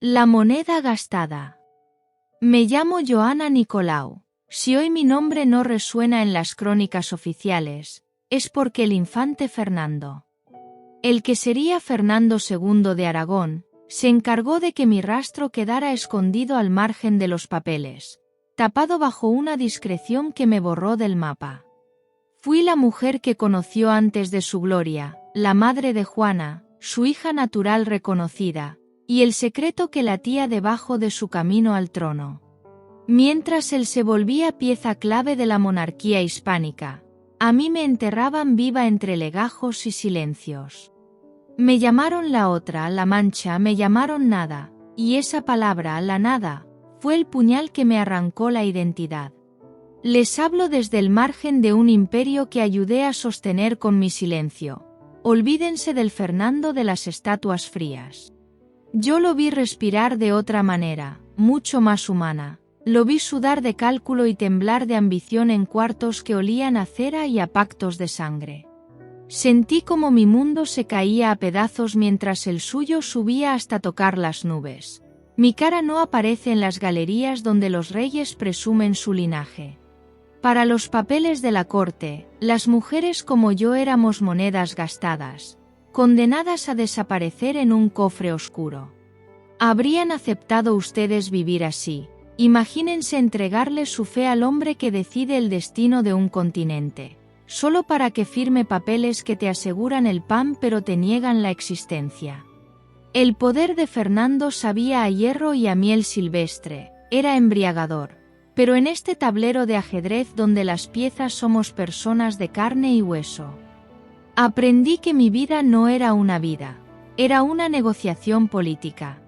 La moneda gastada. Me llamo Joana Nicolau. Si hoy mi nombre no resuena en las crónicas oficiales, es porque el infante Fernando, el que sería Fernando II de Aragón, se encargó de que mi rastro quedara escondido al margen de los papeles, tapado bajo una discreción que me borró del mapa. Fui la mujer que conoció antes de su gloria, la madre de Juana, su hija natural reconocida, y el secreto que latía debajo de su camino al trono. Mientras él se volvía pieza clave de la monarquía hispánica, a mí me enterraban viva entre legajos y silencios. Me llamaron la otra, la mancha, me llamaron nada, y esa palabra, la nada, fue el puñal que me arrancó la identidad. Les hablo desde el margen de un imperio que ayudé a sostener con mi silencio. Olvídense del Fernando de las estatuas frías. Yo lo vi respirar de otra manera, mucho más humana. Lo vi sudar de cálculo y temblar de ambición en cuartos que olían a cera y a pactos de sangre. Sentí como mi mundo se caía a pedazos mientras el suyo subía hasta tocar las nubes. Mi cara no aparece en las galerías donde los reyes presumen su linaje. Para los papeles de la corte, las mujeres como yo éramos monedas gastadas, condenadas a desaparecer en un cofre oscuro. ¿Habrían aceptado ustedes vivir así? Imagínense entregarle su fe al hombre que decide el destino de un continente, solo para que firme papeles que te aseguran el pan pero te niegan la existencia. El poder de Fernando sabía a hierro y a miel silvestre, era embriagador, pero en este tablero de ajedrez donde las piezas somos personas de carne y hueso. Aprendí que mi vida no era una vida, era una negociación política.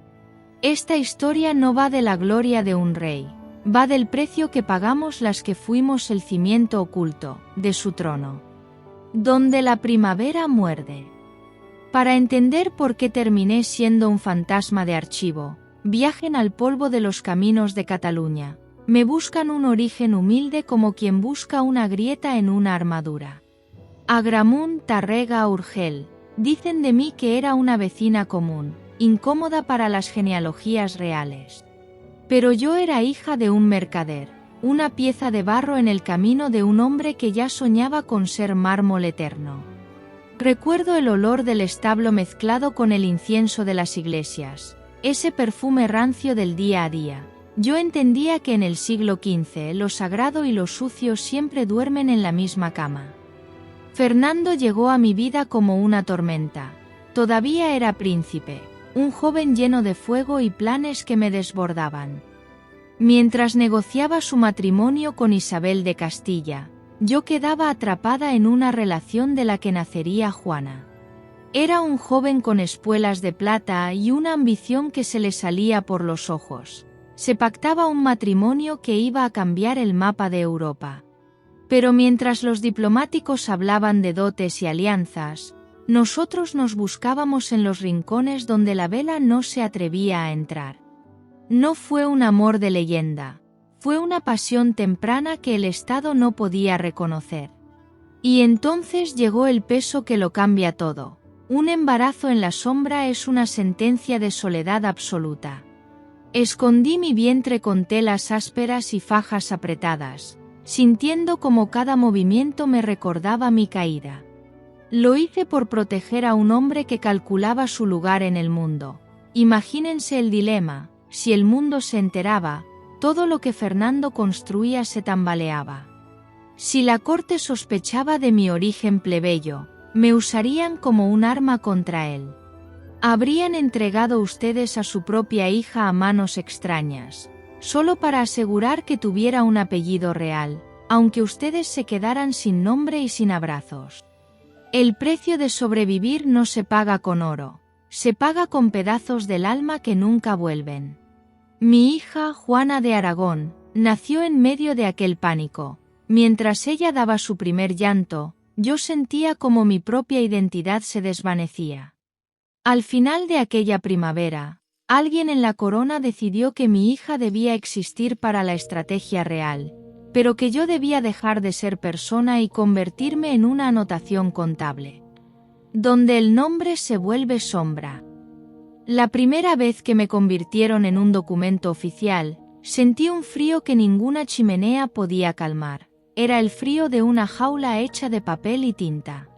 Esta historia no va de la gloria de un rey, va del precio que pagamos las que fuimos el cimiento oculto de su trono. Donde la primavera muerde. Para entender por qué terminé siendo un fantasma de archivo, viajen al polvo de los caminos de Cataluña. Me buscan un origen humilde como quien busca una grieta en una armadura. Agramunt, Tàrrega, Urgel, dicen de mí que era una vecina común, incómoda para las genealogías reales. Pero yo era hija de un mercader, una pieza de barro en el camino de un hombre que ya soñaba con ser mármol eterno. Recuerdo el olor del establo mezclado con el incienso de las iglesias, ese perfume rancio del día a día. Yo entendía que en el siglo XV lo sagrado y lo sucio siempre duermen en la misma cama. Fernando llegó a mi vida como una tormenta. Todavía era príncipe, un joven lleno de fuego y planes que me desbordaban. Mientras negociaba su matrimonio con Isabel de Castilla, yo quedaba atrapada en una relación de la que nacería Juana. Era un joven con espuelas de plata y una ambición que se le salía por los ojos. Se pactaba un matrimonio que iba a cambiar el mapa de Europa. Pero mientras los diplomáticos hablaban de dotes y alianzas, nosotros nos buscábamos en los rincones donde la vela no se atrevía a entrar. No fue un amor de leyenda, fue una pasión temprana que el Estado no podía reconocer. Y entonces llegó el peso que lo cambia todo. Un embarazo en la sombra es una sentencia de soledad absoluta. Escondí mi vientre con telas ásperas y fajas apretadas, sintiendo como cada movimiento me recordaba mi caída. Lo hice por proteger a un hombre que calculaba su lugar en el mundo. Imagínense el dilema, si el mundo se enteraba, todo lo que Fernando construía se tambaleaba. Si la corte sospechaba de mi origen plebeyo, me usarían como un arma contra él. Habrían entregado ustedes a su propia hija a manos extrañas, solo para asegurar que tuviera un apellido real, aunque ustedes se quedaran sin nombre y sin abrazos. El precio de sobrevivir no se paga con oro, se paga con pedazos del alma que nunca vuelven. Mi hija, Juana de Aragón, nació en medio de aquel pánico. Mientras ella daba su primer llanto, yo sentía como mi propia identidad se desvanecía. Al final de aquella primavera, alguien en la corona decidió que mi hija debía existir para la estrategia real, pero que yo debía dejar de ser persona y convertirme en una anotación contable, donde el nombre se vuelve sombra. La primera vez que me convirtieron en un documento oficial, sentí un frío que ninguna chimenea podía calmar. Era el frío de una jaula hecha de papel y tinta.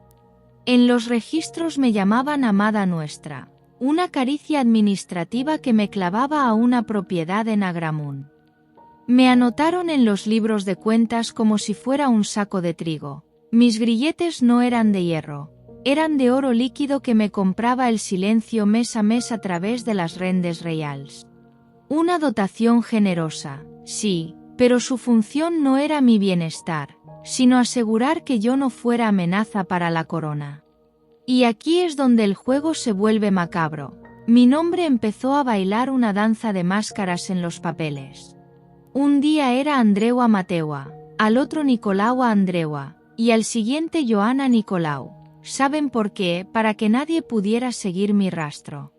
En los registros me llamaban Amada Nuestra, una caricia administrativa que me clavaba a una propiedad en Agramunt. Me anotaron en los libros de cuentas como si fuera un saco de trigo. Mis grilletes no eran de hierro, eran de oro líquido que me compraba el silencio mes a mes a través de las rendes reials. Una dotación generosa, sí, pero su función no era mi bienestar, sino asegurar que yo no fuera amenaza para la corona. Y aquí es donde el juego se vuelve macabro. Mi nombre empezó a bailar una danza de máscaras en los papeles. Un día era Andreua Mateua, al otro Nicolaua Andreua, y al siguiente Joana Nicolau. ¿Saben por qué? Para que nadie pudiera seguir mi rastro.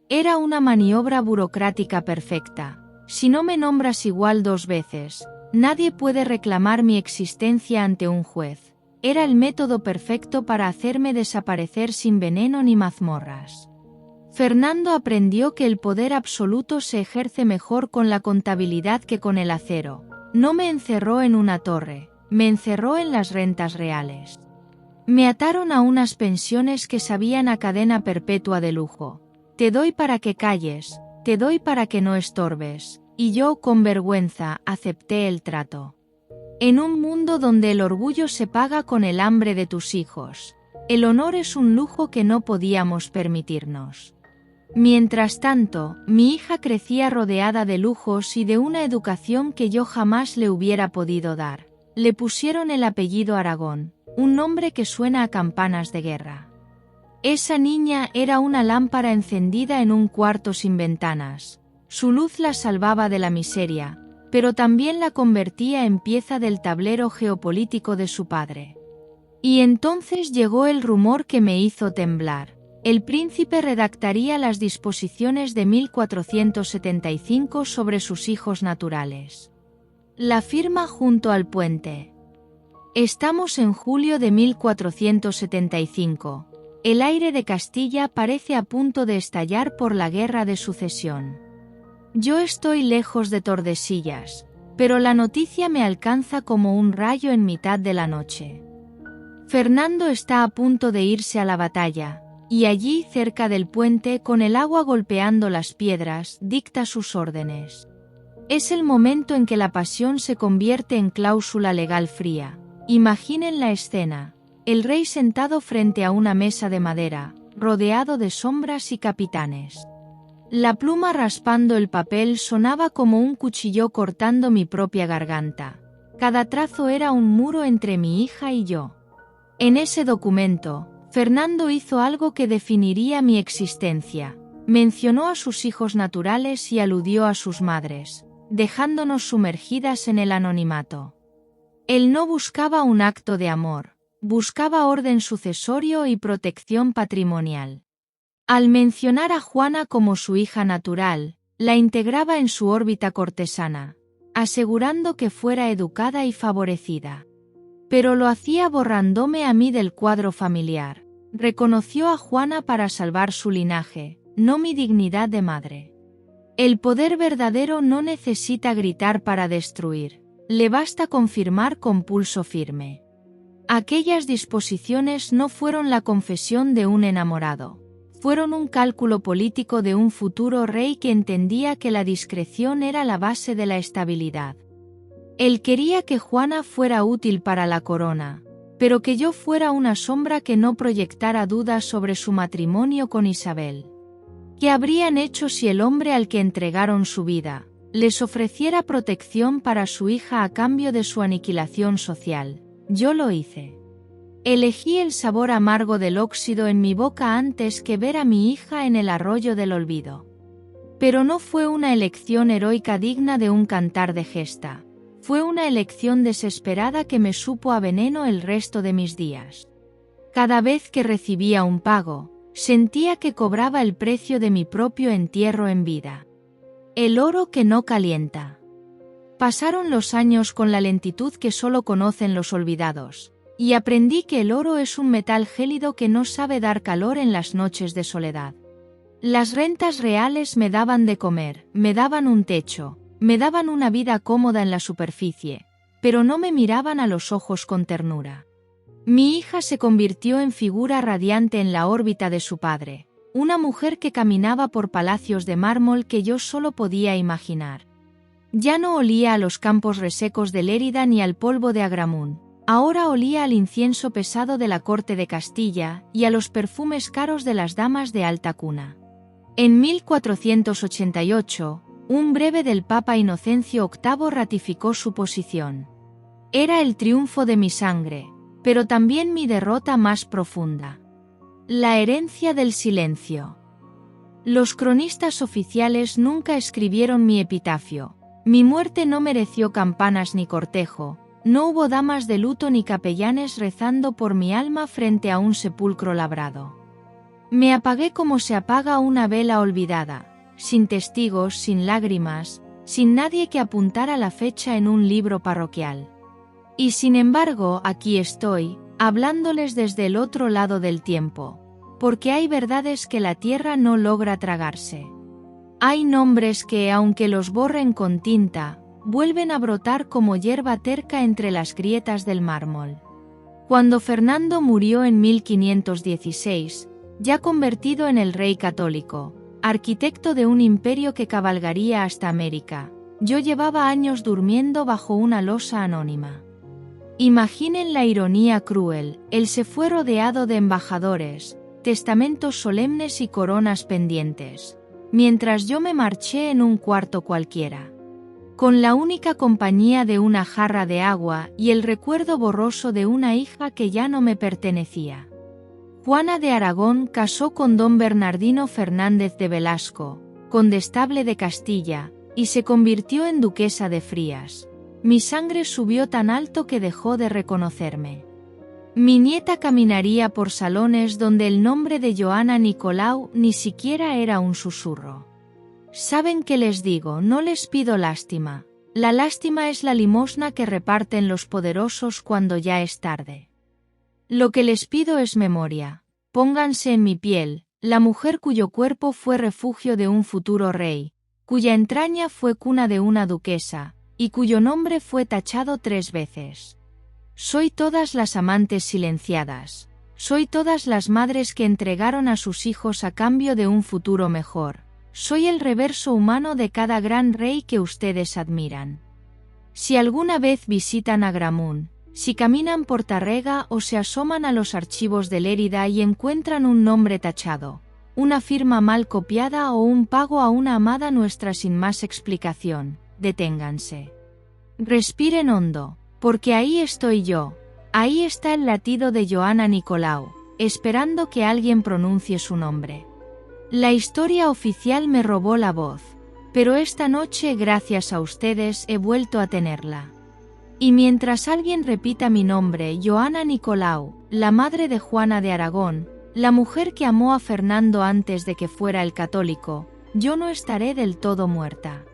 Era una maniobra burocrática perfecta. Si no me nombras igual 2 veces, nadie puede reclamar mi existencia ante un juez. Era el método perfecto para hacerme desaparecer sin veneno ni mazmorras. Fernando aprendió que el poder absoluto se ejerce mejor con la contabilidad que con el acero. No me encerró en una torre, me encerró en las rentas reales. Me ataron a unas pensiones que sabían a cadena perpetua de lujo. Te doy para que calles, te doy para que no estorbes, y yo, con vergüenza, acepté el trato. En un mundo donde el orgullo se paga con el hambre de tus hijos, el honor es un lujo que no podíamos permitirnos. Mientras tanto, mi hija crecía rodeada de lujos y de una educación que yo jamás le hubiera podido dar. Le pusieron el apellido Aragón, un nombre que suena a campanas de guerra. Esa niña era una lámpara encendida en un cuarto sin ventanas. Su luz la salvaba de la miseria, pero también la convertía en pieza del tablero geopolítico de su padre. Y entonces llegó el rumor que me hizo temblar. El príncipe redactaría las disposiciones de 1475 sobre sus hijos naturales. La firma junto al puente. Estamos en julio de 1475. El aire de Castilla parece a punto de estallar por la guerra de sucesión. Yo estoy lejos de Tordesillas, pero la noticia me alcanza como un rayo en mitad de la noche. Fernando está a punto de irse a la batalla, y allí, cerca del puente, con el agua golpeando las piedras, dicta sus órdenes. Es el momento en que la pasión se convierte en cláusula legal fría. Imaginen la escena: el rey sentado frente a una mesa de madera, rodeado de sombras y capitanes. La pluma raspando el papel sonaba como un cuchillo cortando mi propia garganta. Cada trazo era un muro entre mi hija y yo. En ese documento, Fernando hizo algo que definiría mi existencia. Mencionó a sus hijos naturales y aludió a sus madres, dejándonos sumergidas en el anonimato. Él no buscaba un acto de amor, buscaba orden sucesorio y protección patrimonial. Al mencionar a Juana como su hija natural, la integraba en su órbita cortesana, asegurando que fuera educada y favorecida. Pero lo hacía borrándome a mí del cuadro familiar. Reconoció a Juana para salvar su linaje, no mi dignidad de madre. El poder verdadero no necesita gritar para destruir, le basta confirmar con pulso firme. Aquellas disposiciones no fueron la confesión de un enamorado, fueron un cálculo político de un futuro rey que entendía que la discreción era la base de la estabilidad. Él quería que Juana fuera útil para la corona, pero que yo fuera una sombra que no proyectara dudas sobre su matrimonio con Isabel. ¿Qué habrían hecho si el hombre al que entregaron su vida les ofreciera protección para su hija a cambio de su aniquilación social? Yo lo hice. Elegí el sabor amargo del óxido en mi boca antes que ver a mi hija en el arroyo del olvido. Pero no fue una elección heroica digna de un cantar de gesta. Fue una elección desesperada que me supo a veneno el resto de mis días. Cada vez que recibía un pago, sentía que cobraba el precio de mi propio entierro en vida. El oro que no calienta. Pasaron los años con la lentitud que solo conocen los olvidados, y aprendí que el oro es un metal gélido que no sabe dar calor en las noches de soledad. Las rentas reales me daban de comer, me daban un techo, me daban una vida cómoda en la superficie, pero no me miraban a los ojos con ternura. Mi hija se convirtió en figura radiante en la órbita de su padre, una mujer que caminaba por palacios de mármol que yo solo podía imaginar. Ya no olía a los campos resecos de Lérida ni al polvo de Agramunt, ahora olía al incienso pesado de la corte de Castilla y a los perfumes caros de las damas de alta cuna. En 1488, un breve del Papa Inocencio VIII ratificó su posición. Era el triunfo de mi sangre, pero también mi derrota más profunda. La herencia del silencio. Los cronistas oficiales nunca escribieron mi epitafio. Mi muerte no mereció campanas ni cortejo, no hubo damas de luto ni capellanes rezando por mi alma frente a un sepulcro labrado. Me apagué como se apaga una vela olvidada, sin testigos, sin lágrimas, sin nadie que apuntara la fecha en un libro parroquial. Y sin embargo, aquí estoy, hablándoles desde el otro lado del tiempo, porque hay verdades que la tierra no logra tragarse. Hay nombres que, aunque los borren con tinta, vuelven a brotar como hierba terca entre las grietas del mármol. Cuando Fernando murió en 1516, ya convertido en el rey católico, arquitecto de un imperio que cabalgaría hasta América, yo llevaba años durmiendo bajo una losa anónima. Imaginen la ironía cruel, él se fue rodeado de embajadores, testamentos solemnes y coronas pendientes, mientras yo me marché en un cuarto cualquiera, con la única compañía de una jarra de agua y el recuerdo borroso de una hija que ya no me pertenecía. Juana de Aragón casó con don Bernardino Fernández de Velasco, condestable de Castilla, y se convirtió en duquesa de Frías. Mi sangre subió tan alto que dejó de reconocerme. Mi nieta caminaría por salones donde el nombre de Joana Nicolau ni siquiera era un susurro. ¿Saben qué les digo? No les pido lástima. La lástima es la limosna que reparten los poderosos cuando ya es tarde. Lo que les pido es memoria. Pónganse en mi piel, la mujer cuyo cuerpo fue refugio de un futuro rey, cuya entraña fue cuna de una duquesa, y cuyo nombre fue tachado 3 veces. Soy todas las amantes silenciadas, soy todas las madres que entregaron a sus hijos a cambio de un futuro mejor, soy el reverso humano de cada gran rey que ustedes admiran. Si alguna vez visitan Agramunt, si caminan por Tárrega o se asoman a los archivos de Lérida y encuentran un nombre tachado, una firma mal copiada o un pago a una amada nuestra sin más explicación, deténganse. Respiren hondo, porque ahí estoy yo, ahí está el latido de Joana Nicolau, esperando que alguien pronuncie su nombre. La historia oficial me robó la voz, pero esta noche gracias a ustedes he vuelto a tenerla. Y mientras alguien repita mi nombre, Joana Nicolau, la madre de Juana de Aragón, la mujer que amó a Fernando antes de que fuera el católico, yo no estaré del todo muerta.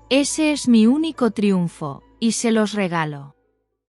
Ese es mi único triunfo, y se los regalo.